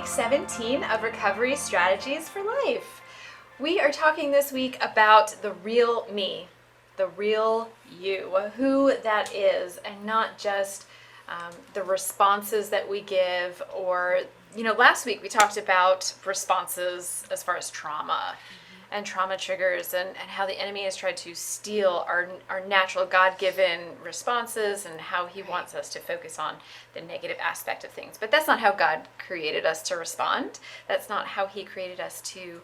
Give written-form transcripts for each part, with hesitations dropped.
week 17 of Recovery Strategies for Life. We are talking this week about the real me, the real you, who that is, and not just the responses that we give or, last week we talked about responses as far as trauma and trauma triggers and how the enemy has tried to steal our natural God-given responses and how he wants us to focus on the negative aspect of things. But that's not how God created us to respond. That's not how he created us to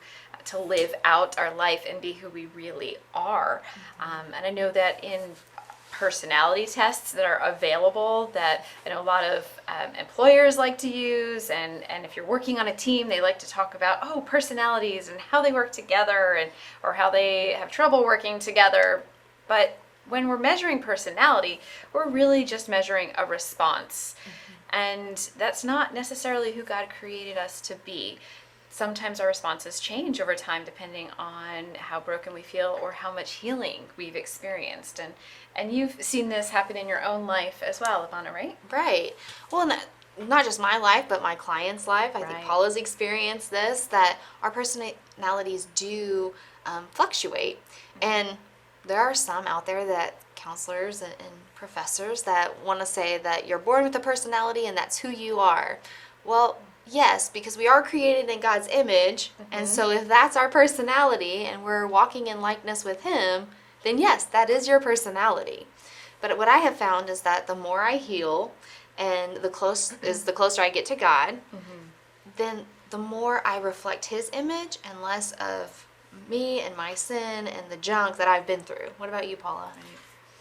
live out our life and be who we really are. And I know that in personality tests that are available that I know a lot of employers like to use, and if you're working on a team, they like to talk about personalities and how they work together or how they have trouble working together. But when we're measuring personality, we're really just measuring a response. And that's not necessarily who God created us to be. Sometimes our responses change over time depending on how broken we feel or how much healing we've experienced. And you've seen this happen in your own life as well, Evonna, right? Right. Well, not just my life, but my client's life. I think Paula's experienced this, that our personalities do fluctuate. And there are some out there that counselors and professors that want to say that you're born with a personality and that's who you are. Well, yes, because we are created in God's image, and so if that's our personality and we're walking in likeness with him, then yes, that is your personality. But what I have found is that the more I heal and the closer I get to God, then the more I reflect his image and less of me and my sin and the junk that I've been through. What about you, Paula?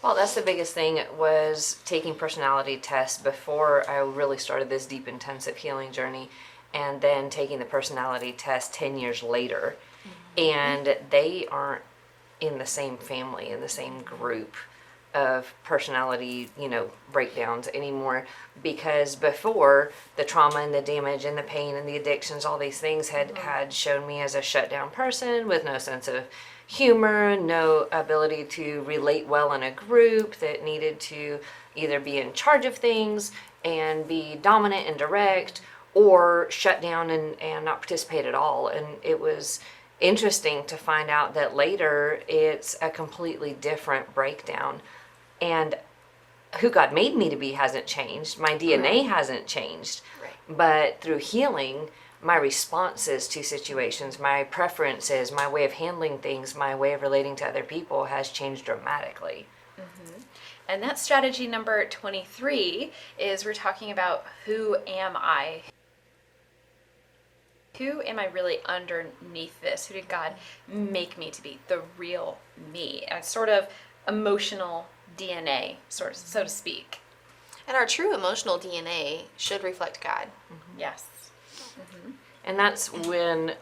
Well, that's the biggest thing, was taking personality tests before I really started this deep, intensive healing journey, and then taking the personality test 10 years later. And they aren't in the same family, in the same group of personality, breakdowns anymore, because before, the trauma and the damage and the pain and the addictions, all these things had shown me as a shut down person with no sense of humor, no ability to relate well in a group, that needed to either be in charge of things and be dominant and direct, or shut down and not participate at all. And it was interesting to find out that later it's a completely different breakdown. And who God made me to be hasn't changed. My DNA hasn't changed. But through healing, my responses to situations, my preferences, my way of handling things, my way of relating to other people has changed dramatically. And that's strategy number 23 is we're talking about who am I? Who am I really underneath this? Who did God make me to be? The real me. And it's sort of emotional DNA, so to speak. And our true emotional DNA should reflect God. Yes. And that's when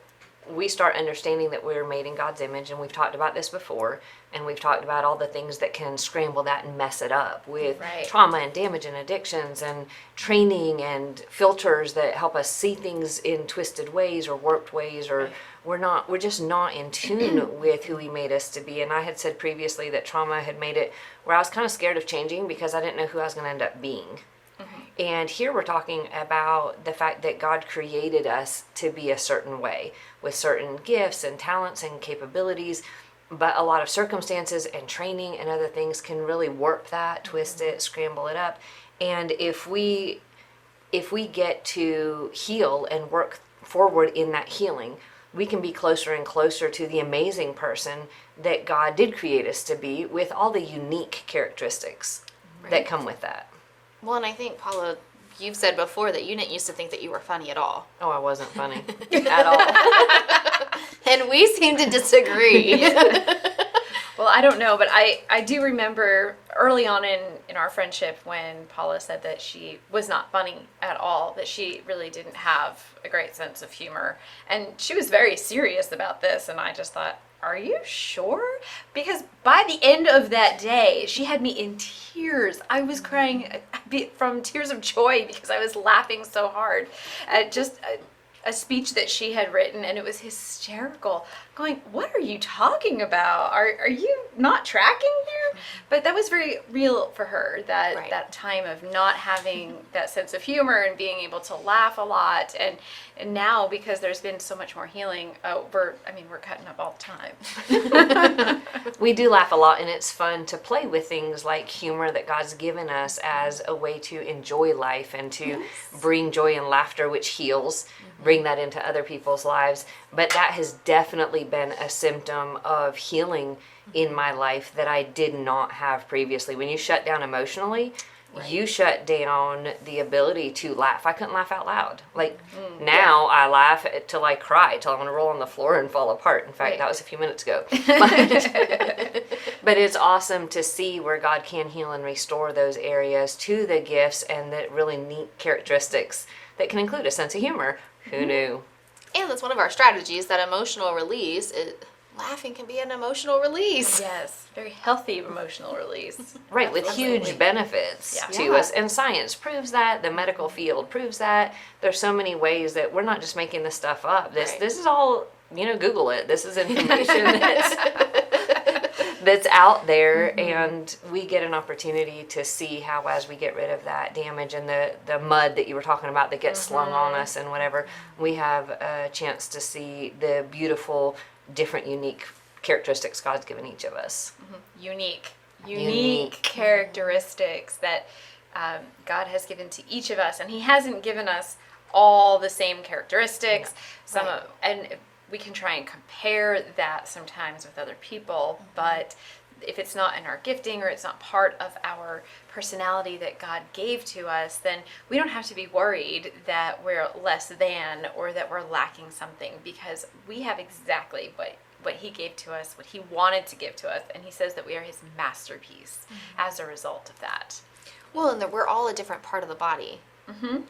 we start understanding that we're made in God's image, and we've talked about this before, and we've talked about all the things that can scramble that and mess it up with trauma and damage and addictions and training and filters that help us see things in twisted ways or warped ways, or we're just not in tune with who he made us to be. And I had said previously that trauma had made it where I was kind of scared of changing because I didn't know who I was going to end up being. And here we're talking about the fact that God created us to be a certain way with certain gifts and talents and capabilities, but a lot of circumstances and training and other things can really warp that, twist it, scramble it up. And if we get to heal and work forward in that healing, we can be closer and closer to the amazing person that God did create us to be, with all the unique characteristics that come with that. Well, and I think, Paula, you've said before that you didn't used to think that you were funny at all. Oh, I wasn't funny at all. And we seem to disagree. Well, I don't know, but I do remember early on in our friendship when Paula said that she was not funny at all, that she really didn't have a great sense of humor. And she was very serious about this, and I just thought, are you sure? Because by the end of that day, she had me in tears. I was crying from tears of joy because I was laughing so hard at just a speech that she had written, and it was hysterical. Going, what are you talking about? Are you not tracking here? But that was very real for her, that time of not having that sense of humor and being able to laugh a lot. And now, because there's been so much more healing, we're cutting up all the time. We do laugh a lot, and it's fun to play with things like humor that God's given us as a way to enjoy life and to bring joy and laughter, which heals, bring that into other people's lives. But that has definitely been a symptom of healing in my life that I did not have previously. When you shut down emotionally, you shut down the ability to laugh. I couldn't laugh out loud. Now I laugh till I cry, till I want to roll on the floor and fall apart. In fact, that was a few minutes ago. But it's awesome to see where God can heal and restore those areas to the gifts and the really neat characteristics that can include a sense of humor. Who knew? And that's one of our strategies, that emotional release. Laughing can be an emotional release. Yes, very healthy emotional release. Right, with huge benefits to us. And science proves that. The medical field proves that. There's so many ways that we're not just making this stuff up. This is all, Google it. This is information that's out there, and we get an opportunity to see how, as we get rid of that damage and the mud that you were talking about that gets slung on us and whatever, we have a chance to see the beautiful, different, unique characteristics God's given each of us. Unique characteristics that God has given to each of us, and He hasn't given us all the same characteristics. And we can try and compare that sometimes with other people, but if it's not in our gifting or it's not part of our personality that God gave to us, then we don't have to be worried that we're less than or that we're lacking something, because we have exactly what He gave to us, what He wanted to give to us, and He says that we are His masterpiece as a result of that. Well, and that we're all a different part of the body.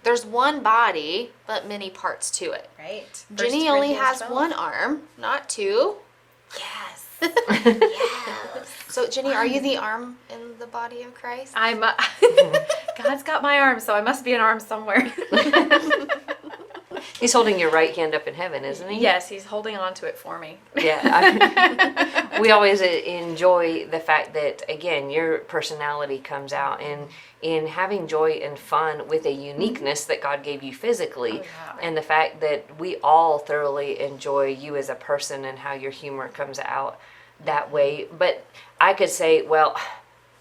There's one body, but many parts to it. Right. Ginny only has one arm, not two. Yes. Yes. So, Ginny, are you the arm in the body of Christ? God's got my arm, so I must be an arm somewhere. He's holding your right hand up in heaven, isn't He? Yes, He's holding on to it for me. Yeah. We always enjoy the fact that, again, your personality comes out in having joy and fun with a uniqueness that God gave you physically. And the fact that we all thoroughly enjoy you as a person and how your humor comes out that way. But I could say, well,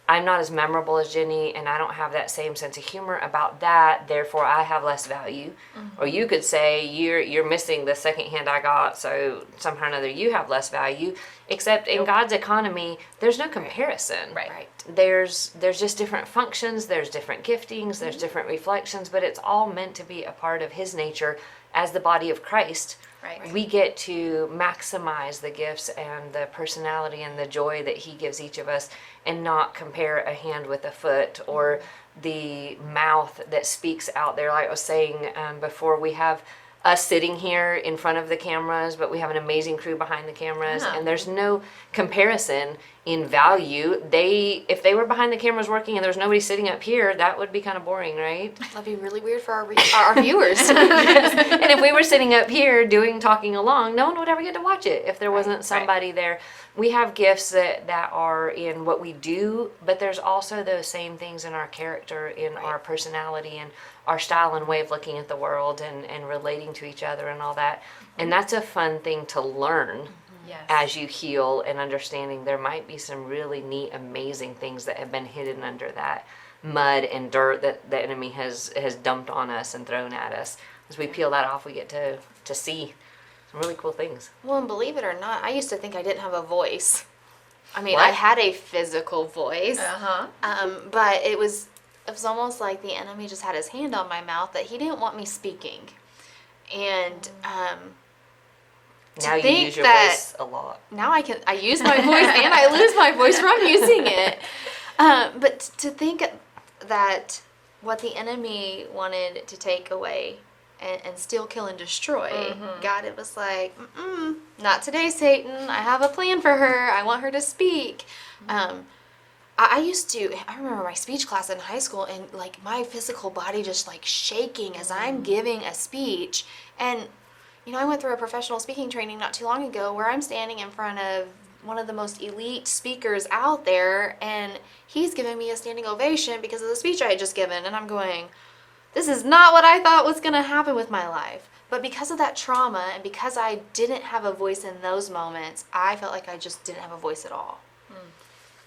I'm not as memorable as Ginny, and I don't have that same sense of humor about that, therefore I have less value. Or you could say, you're missing the second hand I got, so somehow or another you have less value. Except in God's economy, there's no comparison. Right. There's just different functions, there's different giftings, there's different reflections, but it's all meant to be a part of His nature as the body of Christ. Right. We get to maximize the gifts and the personality and the joy that He gives each of us, and not compare a hand with a foot or the mouth that speaks out there. Like I was saying before, we have us sitting here in front of the cameras, but we have an amazing crew behind the cameras, and there's no comparison in value. If they were behind the cameras working and there was nobody sitting up here, that would be kind of boring, right? That'd be really weird for our viewers. And if we were sitting up here talking along, no one would ever get to watch it if there wasn't somebody there. We have gifts that are in what we do, but there's also those same things in our character, in our personality, and our style and way of looking at the world and relating to each other and all that. And that's a fun thing to learn as you heal, and understanding there might be some really neat, amazing things that have been hidden under that mud and dirt that the enemy has dumped on us and thrown at us. As we peel that off, we get to see some really cool things. Well, and believe it or not, I used to think I didn't have a voice. I mean, I had a physical voice, but it was almost like the enemy just had his hand on my mouth, that he didn't want me speaking. And now you use your voice a lot. Now I use my voice and I lose my voice from using it. But to think that what the enemy wanted to take away and steal, kill, and destroy, God, it was like, not today, Satan. I have a plan for her. I want her to speak. I remember my speech class in high school, and like my physical body just like shaking as I'm giving a speech. And I went through a professional speaking training not too long ago where I'm standing in front of one of the most elite speakers out there, and he's giving me a standing ovation because of the speech I had just given, and I'm going, this is not what I thought was going to happen with my life. But because of that trauma and because I didn't have a voice in those moments, I felt like I just didn't have a voice at all.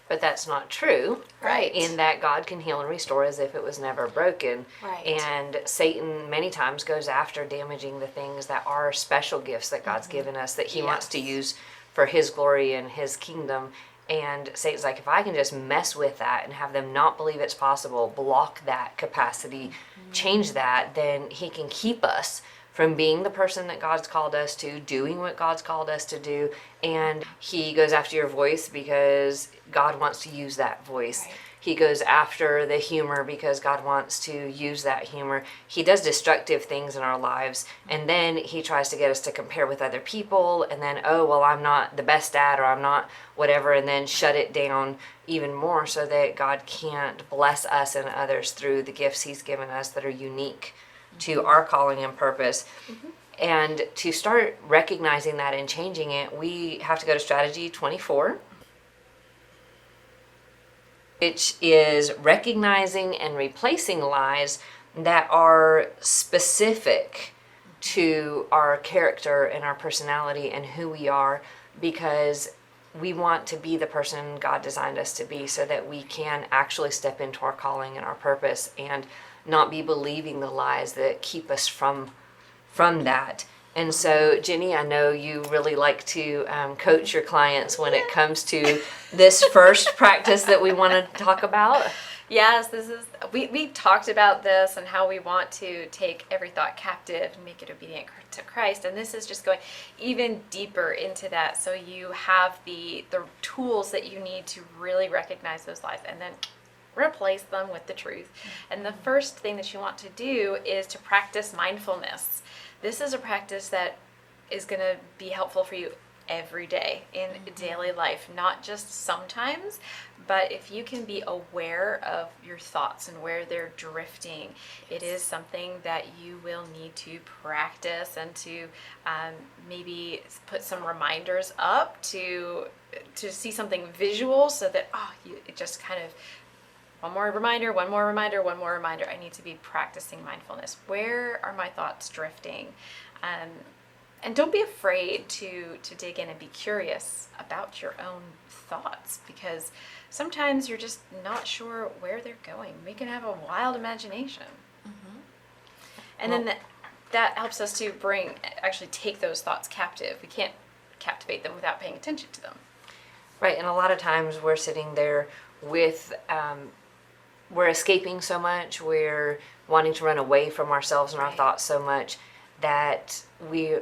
But that's not true. Right. In that God can heal and restore as if it was never broken. Right. And Satan many times goes after damaging the things that are special gifts that God's given us that he wants to use for his glory and his kingdom. And Satan's like, if I can just mess with that and have them not believe it's possible, block that capacity, change that, then he can keep us from being the person that God's called us to, doing what God's called us to do. And he goes after your voice because God wants to use that voice. Right. He goes after the humor because God wants to use that humor. He does destructive things in our lives, and then he tries to get us to compare with other people, and then, oh, well, I'm not the best at, or I'm not whatever, and then shut it down even more so that God can't bless us and others through the gifts he's given us that are unique to our calling and purpose. And to start recognizing that and changing it, we have to go to strategy 24, which is recognizing and replacing lies that are specific to our character and our personality and who we are, because we want to be the person God designed us to be so that we can actually step into our calling and our purpose and not be believing the lies that keep us from that. And so, Ginny, I know you really like to coach your clients when it comes to this first practice that we want to talk about. Yes, this is we've talked about this and how we want to take every thought captive and make it obedient to Christ, and this is just going even deeper into that, so you have the tools that you need to really recognize those lies and then replace them with the truth. And the first thing that you want to do is to practice mindfulness. This is a practice that is going to be helpful for you every day in daily life, not just sometimes, but if you can be aware of your thoughts and where they're drifting, it is something that you will need to practice and to maybe put some reminders up to see something visual so that it just kind of one more reminder, I need to be practicing mindfulness. Where are my thoughts drifting? And don't be afraid to dig in and be curious about your own thoughts, because sometimes you're just not sure where they're going. We can have a wild imagination. And then that helps us to actually take those thoughts captive. We can't captivate them without paying attention to them. Right, and a lot of times we're sitting there with, we're escaping so much, we're wanting to run away from ourselves and our thoughts so much that we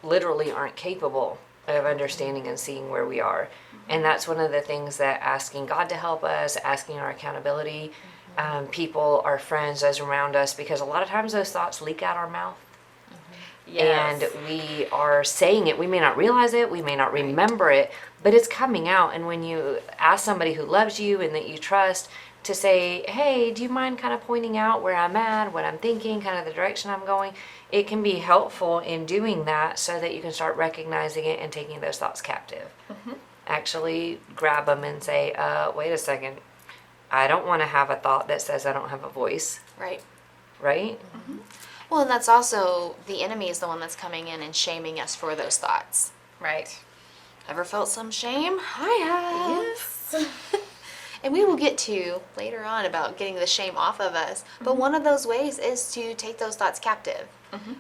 literally aren't capable of understanding and seeing where we are. And that's one of the things that asking God to help us, asking our accountability, people, our friends, those around us, because a lot of times those thoughts leak out our mouth. Yes. And we are saying it. We may not realize it, we may not remember it, but it's coming out. And when you ask somebody who loves you and that you trust to say, hey, do you mind kind of pointing out where I'm at, what I'm thinking, kind of the direction I'm going, it can be helpful in doing that so that you can start recognizing it and taking those thoughts captive. Actually grab them and say, wait a second, I don't want to have a thought that says I don't have a voice. Right. Right? Well, and that's also, the enemy is the one that's coming in and shaming us for those thoughts. Right. Ever felt some shame? I have. Yes. And we will get to later on about getting the shame off of us. But one of those ways is to take those thoughts captive.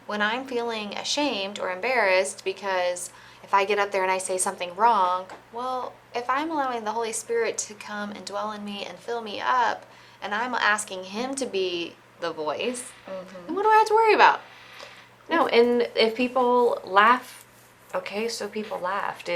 When I'm feeling ashamed or embarrassed because if I get up there and I say something wrong, well, if I'm allowing the Holy Spirit to come and dwell in me and fill me up, and I'm asking Him to be the voice, then what do I have to worry about? No, and if people laugh, okay, so people laughed.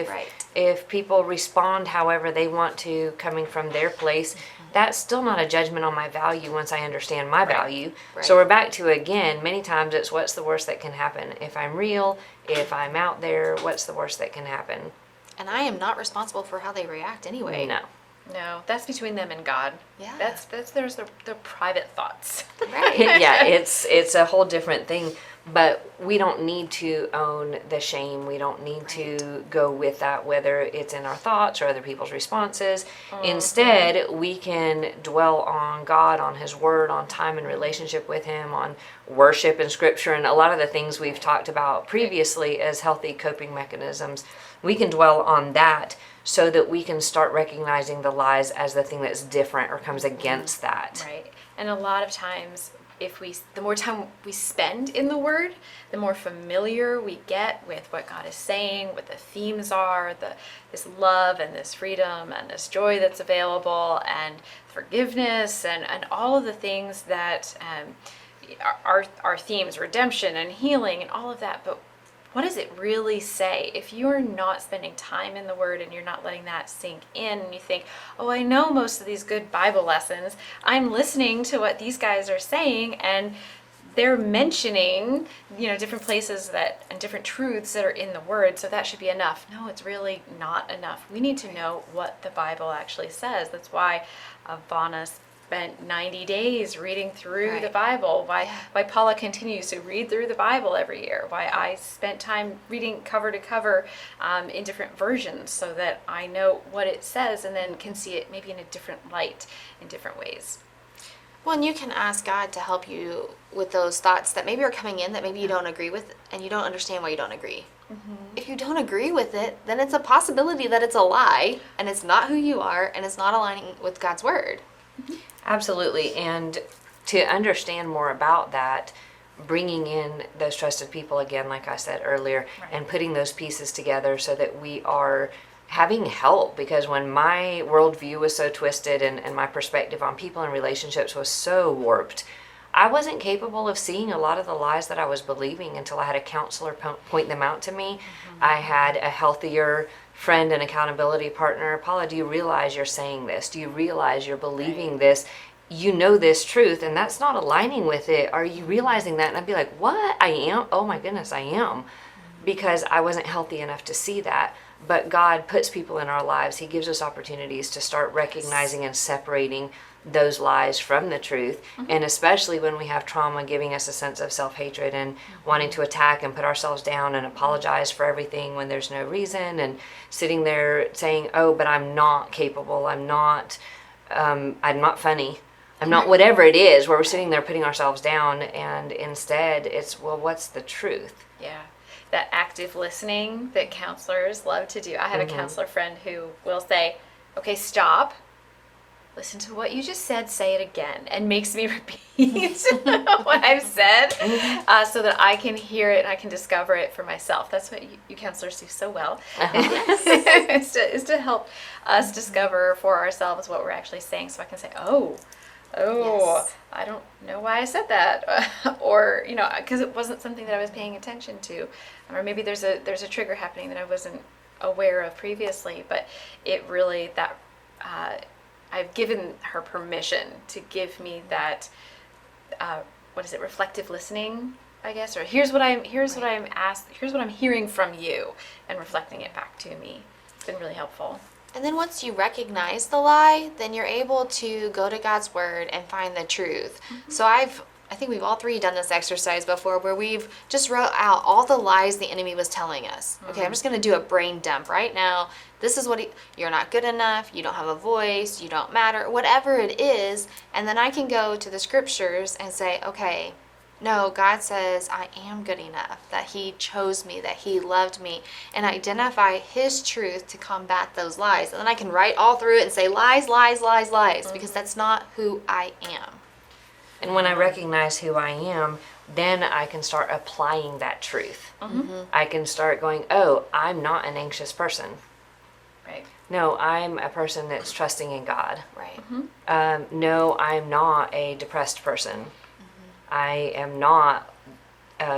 If people respond however they want to, coming from their place, that's still not a judgment on my value once I understand my value. So we're back to, again, many times it's what's the worst that can happen. If I'm real, if I'm out there, what's the worst that can happen? And I am not responsible for how they react anyway. No. No, that's between them and God. Yeah. There's the private thoughts. Right. Yeah, it's a whole different thing. But we don't need to own the shame. We don't need to go with that, whether it's in our thoughts or other people's responses. Instead, we can dwell on God, on His Word, on time and relationship with Him, on worship and Scripture, and a lot of the things we've talked about previously as healthy coping mechanisms. We can dwell on that so that we can start recognizing the lies as the thing that's different or comes against that. Right. And a lot of times, the more time we spend in the Word, the more familiar we get with what God is saying, what the themes are, this love and this freedom and this joy that's available, and forgiveness and all of the things that are themes, redemption and healing and all of that. But what does it really say? If you're not spending time in the Word and you're not letting that sink in, and you think, oh, I know most of these good Bible lessons, I'm listening to what these guys are saying, and they're mentioning, different places and different truths that are in the Word, so that should be enough. No, it's really not enough. We need to know what the Bible actually says. That's why Evonna spent 90 days reading through the Bible, why Paula continues to read through the Bible every year, why I spent time reading cover to cover in different versions so that I know what it says and then can see it maybe in a different light in different ways. Well, and you can ask God to help you with those thoughts that maybe are coming in that maybe you don't agree with, and you don't understand why you don't agree. Mm-hmm. If you don't agree with it, then it's a possibility that it's a lie, and it's not who you are, and it's not aligning with God's Word. Mm-hmm. Absolutely. And to understand more about that, bringing in those trusted people again, like I said earlier, and putting those pieces together so that we are having help. Because when my worldview was so twisted and my perspective on people and relationships was so warped, I wasn't capable of seeing a lot of the lies that I was believing until I had a counselor point them out to me. Mm-hmm. I had a healthier friend and accountability partner. Paula, do you realize you're saying this? Do you realize you're believing this? You know this truth, and that's not aligning with it. Are you realizing that? And I'd be like, what? I am? Oh my goodness, I am. Because I wasn't healthy enough to see that. But God puts people in our lives. He gives us opportunities to start recognizing and separating those lies from the truth. Mm-hmm. And especially when we have trauma giving us a sense of self-hatred and wanting to attack and put ourselves down and apologize for everything when there's no reason, and sitting there saying, oh, but I'm not capable, I'm not funny, I'm not whatever it is, where we're sitting there putting ourselves down. And instead it's, well, what's the truth? Yeah. That active listening that counselors love to do. I have a counselor friend who will say, okay, stop. Listen to what you just said, say it again, and makes me repeat what I've said so that I can hear it and I can discover it for myself. That's what you counselors do so well, is to help us discover for ourselves what we're actually saying, so I can say, oh, yes. I don't know why I said that, or, because it wasn't something that I was paying attention to, or maybe there's a trigger happening that I wasn't aware of previously, but it really, I've given her permission to give me that, reflective listening, I guess, or here's what I'm hearing from you, and reflecting it back to me. It's been really helpful. And then once you recognize the lie, then you're able to go to God's Word and find the truth. Mm-hmm. So I think we've all three done this exercise before, where we've just wrote out all the lies the enemy was telling us. Mm-hmm. Okay, I'm just going to do a brain dump right now. This is what you're not good enough, you don't have a voice, you don't matter, whatever it is. And then I can go to the scriptures and say, okay, no, God says I am good enough, that He chose me, that He loved me, and identify His truth to combat those lies. And then I can write all through it and say lies, lies, lies, lies, mm-hmm. because that's not who I am. And when I recognize who I am, then I can start applying that truth. Mm-hmm. I can start going, oh, I'm not an anxious person. Right. No, I'm a person that's trusting in God. Right. Mm-hmm. No, I'm not a depressed person. Mm-hmm. I am not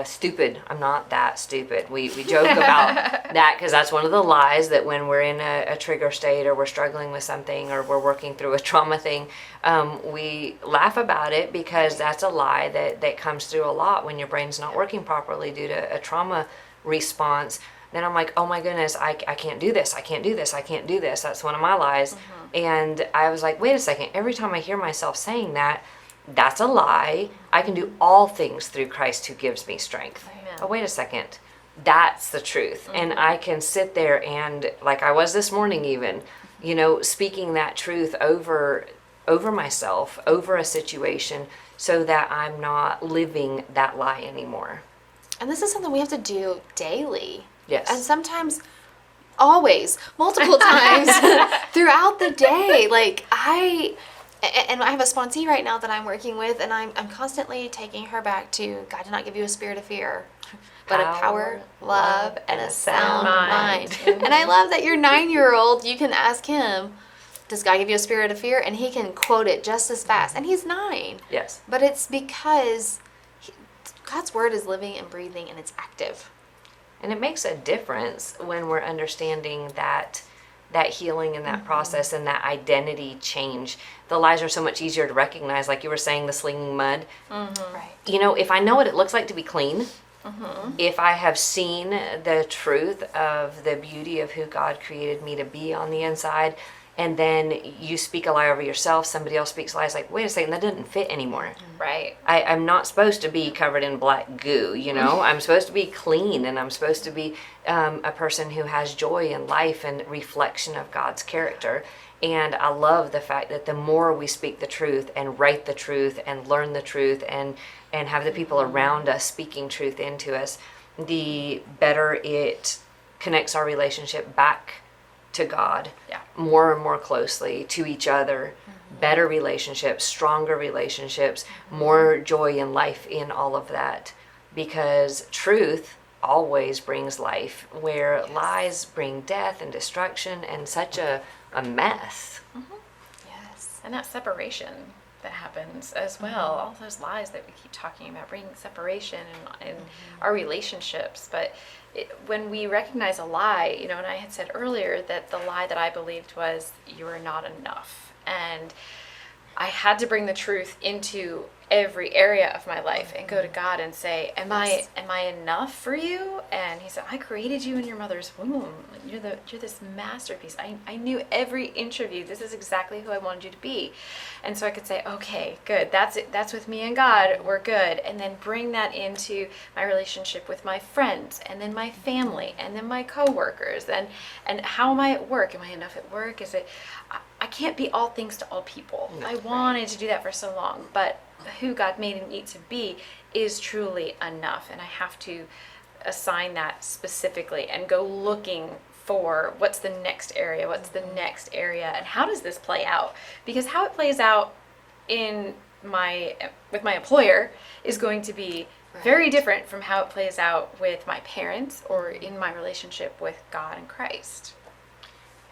stupid. I'm not that stupid. We joke about that, because that's one of the lies, that when we're in a trigger state, or we're struggling with something, or we're working through a trauma thing, we laugh about it, because that's a lie that comes through a lot when your brain's not working properly due to a trauma response. then I'm like, oh my goodness, I can't do this, I can't do this, I can't do this. That's one of my lies. And I was like, wait a second, every time I hear myself saying that, that's a lie. I can do all things through Christ who gives me strength. Amen. Oh, wait a second. That's the truth. And I can sit there and, like I was this morning even, speaking that truth over myself, over a situation, so that I'm not living that lie anymore. And this is something we have to do daily. Yes. And sometimes, always, multiple times throughout the day. Like I have a sponsee right now that I'm working with, and I'm constantly taking her back to, God did not give you a spirit of fear, but a power, love, and a sound mind. And I love that your 9-year-old, you can ask him, does God give you a spirit of fear? And he can quote it just as fast. And he's 9. Yes. But it's because God's word is living and breathing, and it's active. And it makes a difference when we're understanding that healing and that process and that identity change. The lies are so much easier to recognize, like you were saying, the slinging mud. Right. If I know what it looks like to be clean, if I have seen the truth of the beauty of who God created me to be on the inside, and then you speak a lie over yourself, somebody else speaks lies, like, wait a second, that didn't fit anymore. Right. I'm not supposed to be covered in black goo, I'm supposed to be clean, and I'm supposed to be a person who has joy in life and reflection of God's character. And I love the fact that the more we speak the truth and write the truth and learn the truth and have the people around us speaking truth into us, the better it connects our relationship back to God, more and more closely, to each other, better relationships, stronger relationships, more joy in life in all of that. Because truth always brings life, where lies bring death and destruction and such a mess. Yes. And that separation that happens as well. All those lies that we keep talking about bring separation in our relationships. But when we recognize a lie, and I had said earlier that the lie that I believed was, you are not enough. And I had to bring the truth into every area of my life and go to God and say, am I enough for you? And he said, I created you in your mother's womb. You're this masterpiece. I knew every inch of you. This is exactly who I wanted you to be. And so I could say, okay, good. That's it. That's with me and God. We're good. And then bring that into my relationship with my friends, and then my family, and then my coworkers, and how am I at work? Am I enough at work? I can't be all things to all people. I wanted to do that for so long, but who God made me to be is truly enough, and I have to assign that specifically and go looking for what's the next area, and how does this play out? Because how it plays out with my employer is going to be very different from how it plays out with my parents or in my relationship with God and Christ.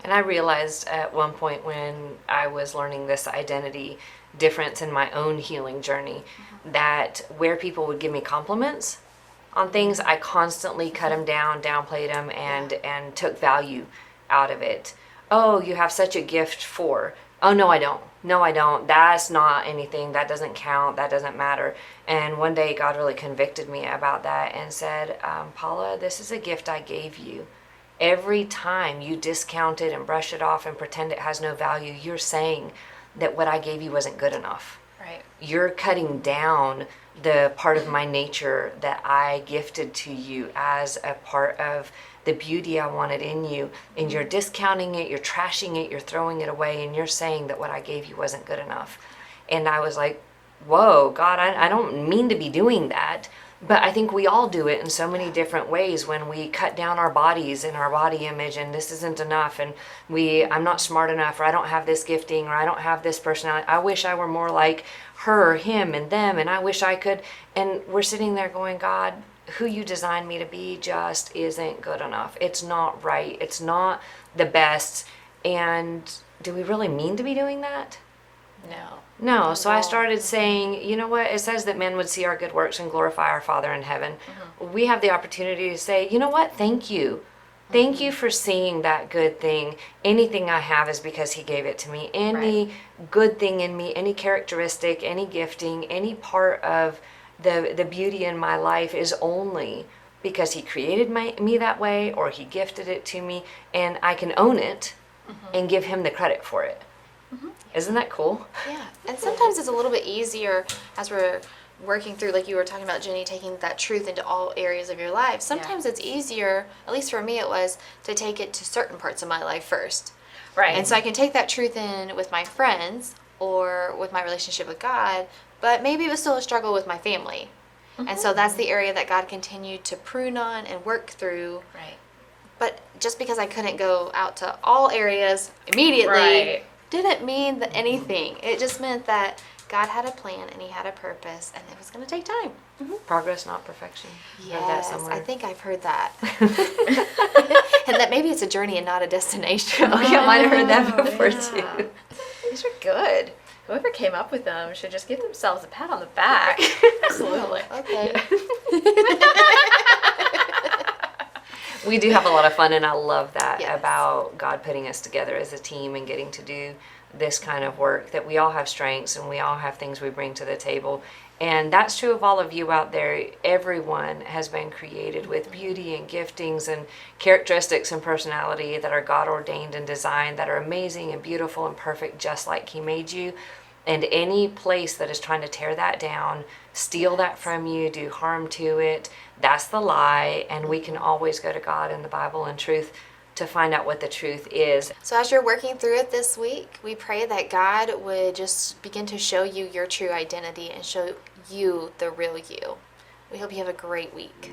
And I realized at one point when I was learning this identity difference in my own healing journey, that where people would give me compliments on things, I constantly cut them down, downplayed them, and took value out of it. Oh, you have such a gift for. Oh, no, I don't. No, I don't. That's not anything. That doesn't count. That doesn't matter. And one day God really convicted me about that and said, Paula, this is a gift I gave you. Every time you discount it and brush it off and pretend it has no value, you're saying that what I gave you wasn't good enough. Right. You're cutting down the part of my nature that I gifted to you as a part of the beauty I wanted in you. And you're discounting it, you're trashing it, you're throwing it away, and you're saying that what I gave you wasn't good enough. And I was like, whoa, God, I don't mean to be doing that. But I think we all do it in so many different ways when we cut down our bodies and our body image, and this isn't enough, and I'm not smart enough, or I don't have this gifting, or I don't have this personality. I wish I were more like her, him, and them, and I wish I could. And we're sitting there going, God, who you designed me to be just isn't good enough. It's not right. It's not the best. And do we really mean to be doing that? No. So I started saying, you know what? It says that men would see our good works and glorify our Father in heaven. We have the opportunity to say, you know what? Thank you. Thank you for seeing that good thing. Anything I have is because he gave it to me. Any good thing in me, any characteristic, any gifting, any part of the beauty in my life is only because he created me that way, or he gifted it to me, and I can own it and give him the credit for it. Isn't that cool? Yeah, and sometimes it's a little bit easier as we're working through, like you were talking about, Ginny, taking that truth into all areas of your life. Sometimes it's easier, at least for me it was, to take it to certain parts of my life first. Right. And so I can take that truth in with my friends or with my relationship with God, but maybe it was still a struggle with my family. And so that's the area that God continued to prune on and work through. Right. But just because I couldn't go out to all areas immediately Right. didn't mean that anything. It just meant that God had a plan and he had a purpose, and it was going to take time. Progress, not perfection. Heard that Yes, somewhere. I think I've heard that. And that maybe it's a journey and not a destination. Oh, yeah, I might have heard that Oh, before yeah. too. These are good. Whoever came up with them should just give themselves a pat on the back. Absolutely. Okay. We do have a lot of fun, and I love that Yes. about God putting us together as a team and getting to do this kind of work, that we all have strengths and we all have things we bring to the table. And that's true of all of you out there. Everyone has been created with beauty and giftings and characteristics and personality that are God ordained and designed, that are amazing and beautiful and perfect, just like he made you. And any place that is trying to tear that down, steal that from you, do harm to it, that's the lie. And we can always go to God in the Bible and truth to find out what the truth is. So as you're working through it this week, we pray that God would just begin to show you your true identity and show you the real you. We hope you have a great week.